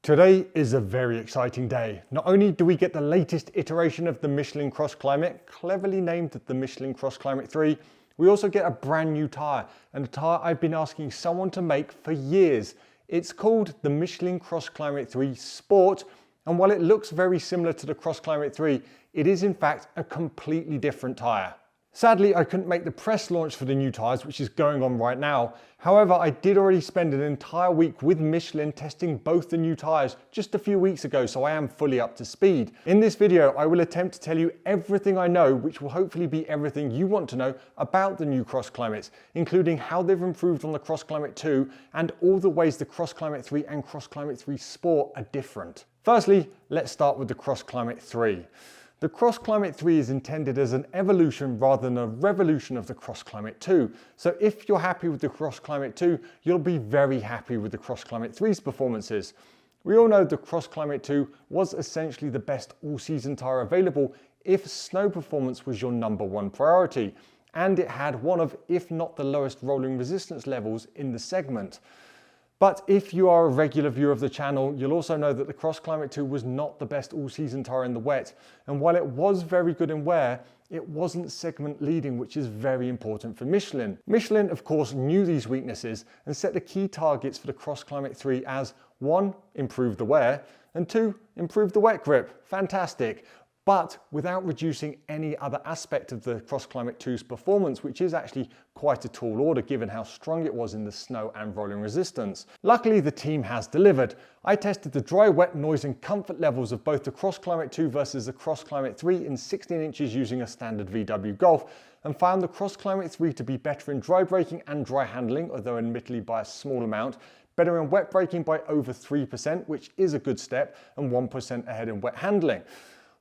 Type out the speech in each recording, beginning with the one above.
Today is a very exciting day. Not only do we get the latest iteration of the Michelin CrossClimate, cleverly named the Michelin CrossClimate 3, we also get a brand new tyre, and a tyre I've been asking someone to make for years. It's called the Michelin CrossClimate 3 Sport, and while it looks very similar to the CrossClimate 3, it is in fact a completely different tyre. Sadly, I couldn't make the press launch for the new tyres, which is going on right now. However, I did already spend an entire week with Michelin testing both the new tyres just a few weeks ago, so I am fully up to speed. In this video, I will attempt to tell you everything I know, which will hopefully be everything you want to know about the new CrossClimates, including how they've improved on the CrossClimate 2 and all the ways the CrossClimate 3 and CrossClimate 3 Sport are different. Firstly, let's start with the CrossClimate 3. The CrossClimate 3 is intended as an evolution rather than a revolution of the CrossClimate 2. So if you're happy with the CrossClimate 2, you'll be very happy with the CrossClimate 3's performances. We all know the CrossClimate 2 was essentially the best all-season tyre available if snow performance was your #1 priority, and it had one of, if not the lowest rolling resistance levels in the segment. But if you are a regular viewer of the channel, you'll also know that the CrossClimate 2 was not the best all-season tyre in the wet, and while it was very good in wear, it wasn't segment leading, which is very important for Michelin. Michelin, of course, knew these weaknesses and set the key targets for the CrossClimate 3 as 1. Improve the wear, and 2. Improve the wet grip. Fantastic. But without reducing any other aspect of the CrossClimate 2's performance, which is actually quite a tall order given how strong it was in the snow and rolling resistance. Luckily, the team has delivered. I tested the dry, wet, noise and comfort levels of both the CrossClimate 2 versus the CrossClimate 3 in 16 inches using a standard VW Golf, and found the CrossClimate 3 to be better in dry braking and dry handling, although admittedly by a small amount, better in wet braking by over 3%, which is a good step, and 1% ahead in wet handling.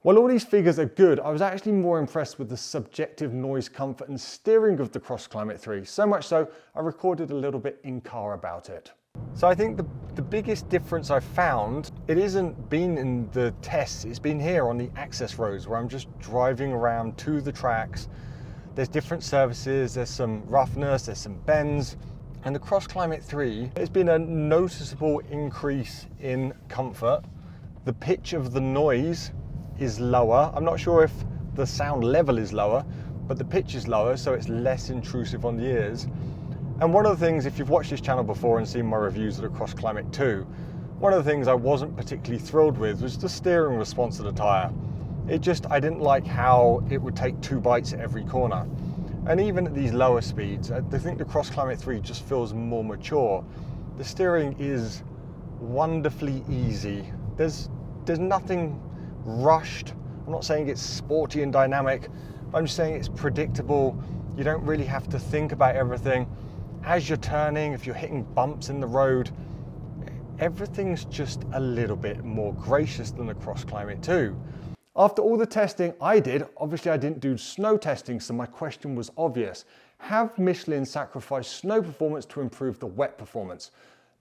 While all these figures are good, I was actually more impressed with the subjective noise, comfort and steering of the CrossClimate 3, so much so I recorded a little bit in car about it. So I think the biggest difference I've found, it isn't been in the tests, it's been here on the access roads where I'm just driving around to the tracks. There's different surfaces, there's some roughness, there's some bends, and the CrossClimate 3, there's been a noticeable increase in comfort. The pitch of the noise is lower. I'm not sure if the sound level is lower, but the pitch is lower, so it's less intrusive on the ears. And one of the things, if you've watched this channel before and seen my reviews of the CrossClimate 2, one of the things I wasn't particularly thrilled with was the steering response of the tyre. I didn't like how it would take 2 bites at every corner. And even at these lower speeds, I think the CrossClimate 3 just feels more mature. The steering is wonderfully easy. There's nothing rushed. I'm not saying it's sporty and dynamic, but I'm just saying it's predictable. You don't really have to think about everything. As you're turning, if you're hitting bumps in the road, everything's just a little bit more gracious than the CrossClimate 2. After all the testing I did, obviously I didn't do snow testing, so my question was obvious. Have Michelin sacrificed snow performance to improve the wet performance?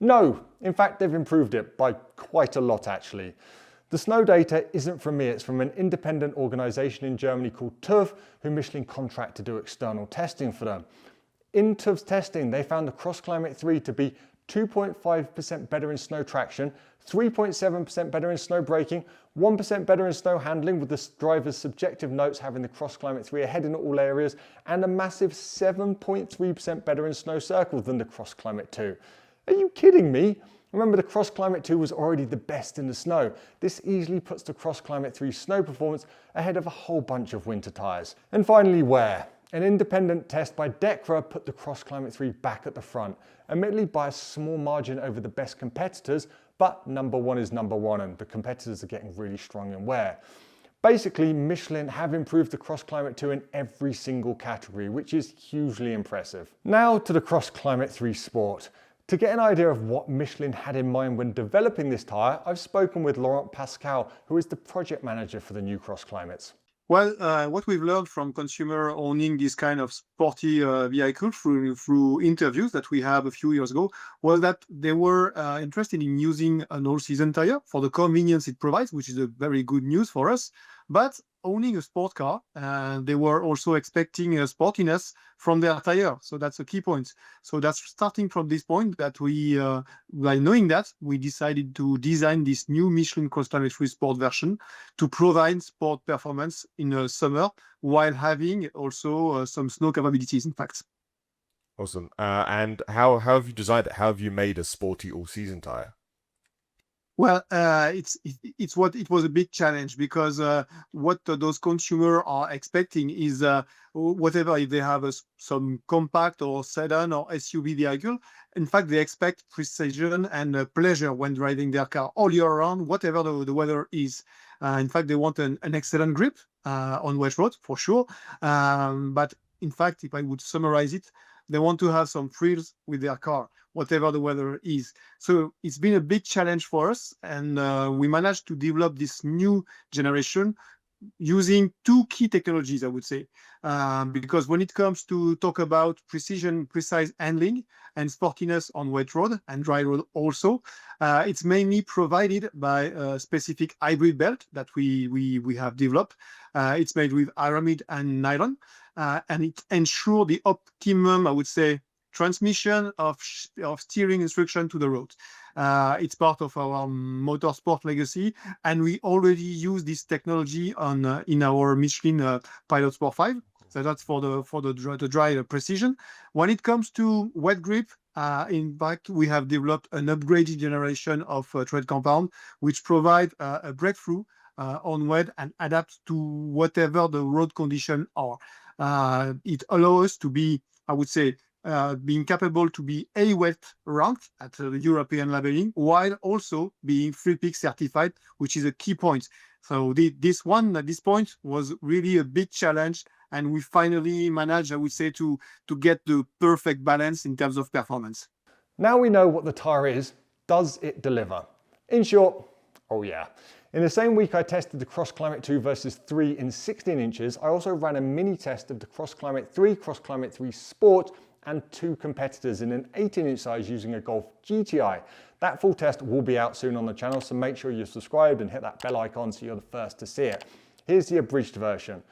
No, in fact they've improved it by quite a lot actually. The snow data isn't from me, it's from an independent organisation in Germany called Tyre, who Michelin contract to do external testing for them. In Tyre's testing, they found the CrossClimate 3 to be 2.5% better in snow traction, 3.7% better in snow braking, 1% better in snow handling, with the driver's subjective notes having the CrossClimate 3 ahead in all areas, and a massive 7.3% better in snow circles than the CrossClimate 2. Are you kidding me? Remember, the CrossClimate 2 was already the best in the snow. This easily puts the CrossClimate 3 snow performance ahead of a whole bunch of winter tyres. And finally, wear. An independent test by DEKRA put the CrossClimate 3 back at the front, admittedly by a small margin over the best competitors, but #1 is #1 and the competitors are getting really strong in wear. Basically, Michelin have improved the CrossClimate 2 in every single category, which is hugely impressive. Now to the CrossClimate 3 Sport. To get an idea of what Michelin had in mind when developing this tyre, I've spoken with Laurent Pascal, who is the project manager for the new CrossClimates. Well, what we've learned from consumer owning this kind of sporty vehicle through interviews that we had a few years ago was that they were interested in using an all-season tire for the convenience it provides, which is a very good news for us. But owning a sport car, they were also expecting sportiness from their tire. So that's a key point. So that's starting from this point that we, by knowing that, we decided to design this new Michelin CrossClimate 3 Sport version to provide sport performance in the summer while having also some snow capabilities, in fact. Awesome. And how have you designed it? How have you made a sporty all-season tire? Well, it's what it was a big challenge because what those consumers are expecting is whatever if they have some compact or sedan or SUV vehicle, in fact they expect precision and pleasure when driving their car all year round, whatever the weather is. In fact, they want an excellent grip on wet road for sure. But in fact, if I would summarize it, they want to have some thrills with their car, whatever the weather is. So it's been a big challenge for us, and we managed to develop this new generation using two key technologies, I would say, because when it comes to talk about precision, precise handling and sportiness on wet road and dry road also, it's mainly provided by a specific hybrid belt that we have developed. It's made with aramid and nylon, and it ensures the optimum, I would say, transmission of steering instruction to the road. It's part of our motorsport legacy, and we already use this technology on in our Michelin Pilot Sport 5. So that's for the dry precision. When it comes to wet grip, in fact, we have developed an upgraded generation of tread compound, which provide a breakthrough on wet and adapts to whatever the road conditions are. It allows us to be, I would say, being capable to be A-wet ranked at the European labeling, while also being Free Peak certified, which is a key point. So this point was really a big challenge, and we finally managed, I would say, to get the perfect balance in terms of performance. Now we know what the tyre is, does it deliver? In short, oh yeah. In the same week I tested the CrossClimate 2 versus 3 in 16 inches, I also ran a mini test of the CrossClimate 3, CrossClimate 3 Sport, and two competitors in an 18-inch size using a Golf GTI. That full test will be out soon on the channel, so make sure you're subscribed and hit that bell icon so you're the first to see it. Here's the abridged version.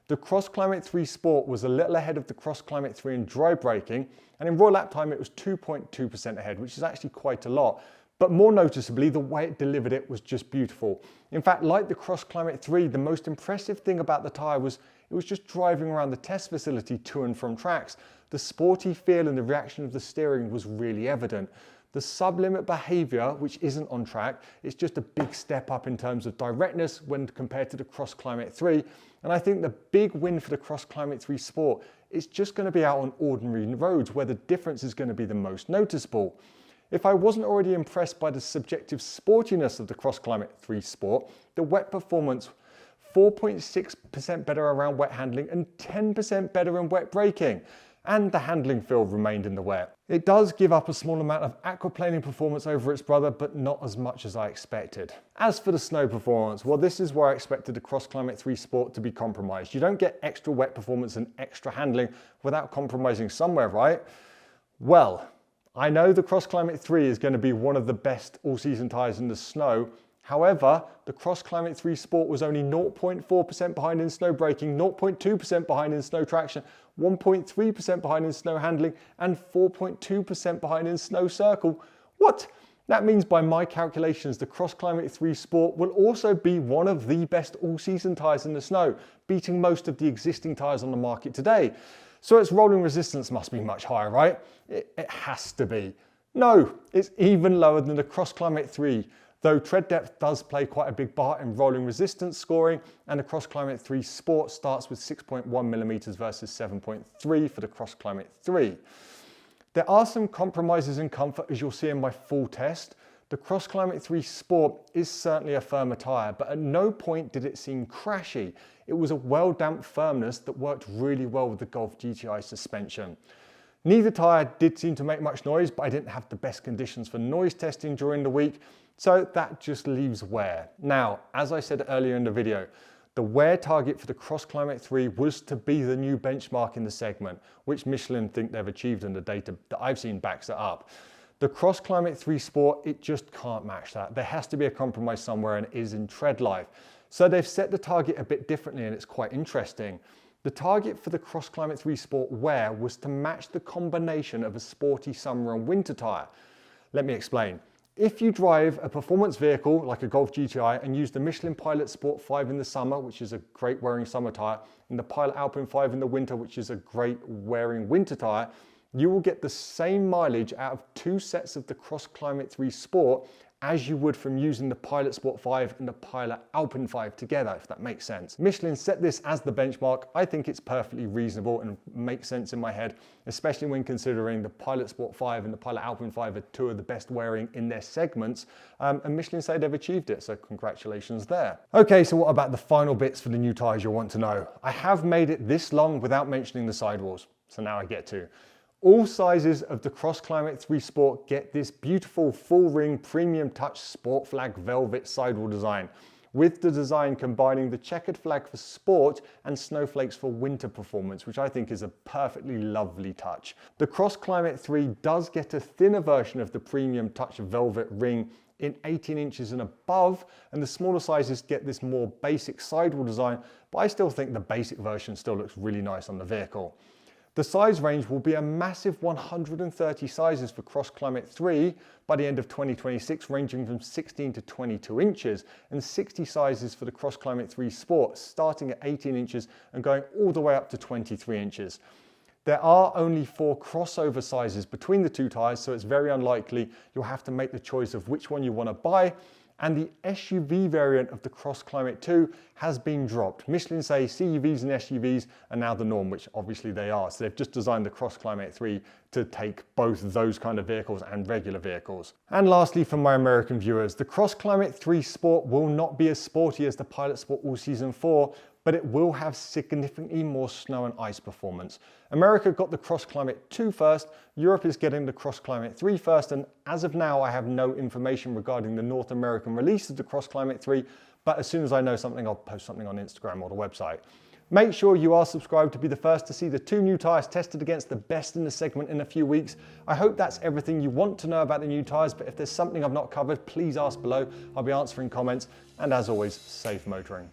The CrossClimate 3 Sport was a little ahead of the CrossClimate 3 in dry braking, and in raw lap time it was 2.2% ahead, which is actually quite a lot. But more noticeably, the way it delivered it was just beautiful. In fact, like the CrossClimate 3, the most impressive thing about the tyre was it was just driving around the test facility to and from tracks. The sporty feel and the reaction of the steering was really evident. The sublimit behaviour, which isn't on track, it's just a big step up in terms of directness when compared to the CrossClimate 3. And I think the big win for the CrossClimate 3 Sport is just going to be out on ordinary roads where the difference is going to be the most noticeable. If I wasn't already impressed by the subjective sportiness of the CrossClimate 3 Sport, the wet performance, 4.6% better around wet handling and 10% better in wet braking. And the handling feel remained in the wet. It does give up a small amount of aquaplaning performance over its brother, but not as much as I expected. As for the snow performance, well, this is where I expected the CrossClimate 3 Sport to be compromised. You don't get extra wet performance and extra handling without compromising somewhere, right? Well, I know the CrossClimate 3 is going to be one of the best all-season tyres in the snow. However, the CrossClimate 3 Sport was only 0.4% behind in snow braking, 0.2% behind in snow traction, 1.3% behind in snow handling, and 4.2% behind in snow circle. What? That means by my calculations, the CrossClimate 3 Sport will also be one of the best all-season tyres in the snow, beating most of the existing tyres on the market today. So its rolling resistance must be much higher, right? It has to be. No, it's even lower than the CrossClimate 3, though tread depth does play quite a big part in rolling resistance scoring, and the CrossClimate 3 Sport starts with 6.1mm versus 7.3 for the CrossClimate 3. There are some compromises in comfort, as you'll see in my full test. The CrossClimate 3 Sport is certainly a firmer tyre, but at no point did it seem crashy. It was a well-damped firmness that worked really well with the Golf GTI suspension. Neither tyre did seem to make much noise, but I didn't have the best conditions for noise testing during the week, so that just leaves wear. Now, as I said earlier in the video, the wear target for the CrossClimate 3 was to be the new benchmark in the segment, which Michelin think they've achieved and the data that I've seen backs it up. The CrossClimate 3 Sport, it just can't match that. There has to be a compromise somewhere, and it is in tread life. So they've set the target a bit differently, and it's quite interesting. The target for the CrossClimate 3 Sport wear was to match the combination of a sporty summer and winter tyre. Let me explain. If you drive a performance vehicle like a Golf GTI and use the Michelin Pilot Sport 5 in the summer, which is a great wearing summer tyre, and the Pilot Alpine 5 in the winter, which is a great wearing winter tyre, you will get the same mileage out of two sets of the CrossClimate 3 Sport as you would from using the Pilot Sport 5 and the Pilot Alpine 5 together, if that makes sense. Michelin set this as the benchmark. I think it's perfectly reasonable and makes sense in my head, especially when considering the Pilot Sport 5 and the Pilot Alpine 5 are two of the best wearing in their segments, and Michelin say they've achieved it, so congratulations there. Okay, so what about the final bits for the new tyres you'll want to know? I have made it this long without mentioning the sidewalls, so now I get to. All sizes of the CrossClimate 3 Sport get this beautiful full ring premium touch sport flag velvet sidewall design, with the design combining the checkered flag for sport and snowflakes for winter performance, which I think is a perfectly lovely touch. The CrossClimate 3 does get a thinner version of the premium touch velvet ring in 18 inches and above, and the smaller sizes get this more basic sidewall design, but I still think the basic version still looks really nice on the vehicle. The size range will be a massive 130 sizes for CrossClimate 3 by the end of 2026, ranging from 16 to 22 inches, and 60 sizes for the CrossClimate 3 Sport, starting at 18 inches and going all the way up to 23 inches. There are only 4 crossover sizes between the two tyres, so it's very unlikely you'll have to make the choice of which one you want to buy. And the SUV variant of the CrossClimate 2 has been dropped. Michelin say CUVs and SUVs are now the norm, which obviously they are. So they've just designed the CrossClimate 3 to take both those kind of vehicles and regular vehicles. And lastly, for my American viewers, the CrossClimate 3 Sport will not be as sporty as the Pilot Sport All Season 4, but it will have significantly more snow and ice performance. America got the CrossClimate 2 first, Europe is getting the CrossClimate 3 first, and as of now I have no information regarding the North American release of the CrossClimate 3, but as soon as I know something, I'll post something on Instagram or the website. Make sure you are subscribed to be the first to see the 2 new tyres tested against the best in the segment in a few weeks. I hope that's everything you want to know about the new tyres, but if there's something I've not covered, please ask below. I'll be answering comments, and as always, safe motoring.